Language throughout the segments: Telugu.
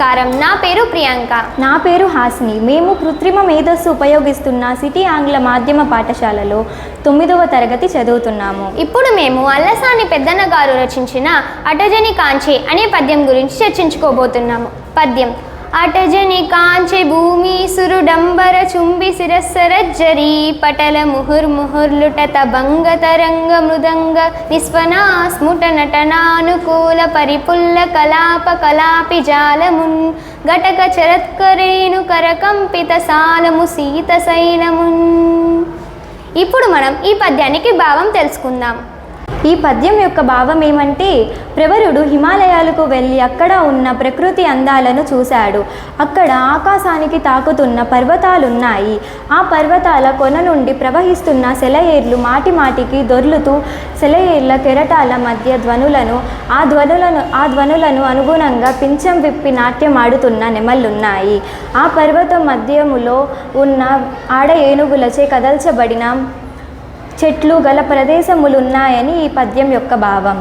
నమస్కారం. నా పేరు ప్రియాంక. నా పేరు హాసిని. మేము కృత్రిమ మేధస్సు ఉపయోగిస్తున్న సిటీ ఆంగ్ల మాధ్యమ పాఠశాలలో 9వ తరగతి చదువుతున్నాము. ఇప్పుడు మేము అల్లసాని పెద్దన్న గారు రచించిన అటజని కాంచె అనే పద్యం గురించి చర్చించుకోబోతున్నాము. పద్యం: అటజని కాంచె భూమి సురుడంబర చుంబి శిరస్సరజ్జరీ పటల ముహుర్ముహుర్లుటత భంగ తరంగ మృదంగ నిస్వనా స్ముట నటనానుకూల పరిపుల్ల కలాప కలాపి జాలమున్ ఘటక చరత్కరేణు కరకంపిత సాలము సీత శైలమున్. ఇప్పుడు మనం ఈ పద్యానికి భావం తెలుసుకుందాం. ఈ పద్యం యొక్క భావం ఏమంటే, ప్రవరుడు హిమాలయాలకు వెళ్ళి అక్కడ ఉన్న ప్రకృతి అందాలను చూశాడు. అక్కడ ఆకాశానికి తాకుతున్న పర్వతాలున్నాయి. ఆ పర్వతాల కొన నుండి ప్రవహిస్తున్న సెలయేర్లు మాటి మాటికి దొర్లుతూ సెలయేర్ల కెరటాల మధ్య ఆ ధ్వనులను అనుగుణంగా పించం విప్పి నాట్యమాడుతున్న నెమళ్ళున్నాయి. ఆ పర్వతం మధ్యములో ఉన్న ఆడ ఏనుగులచే కదల్చబడిన చెట్లు గల ప్రదేశములున్నాయని ఈ పద్యం యొక్క భావం.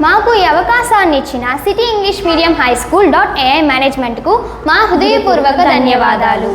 మాకు ఈ అవకాశాన్ని ఇచ్చిన city English medium high school .ai మేనేజ్మెంట్కు మా హృదయపూర్వక ధన్యవాదాలు.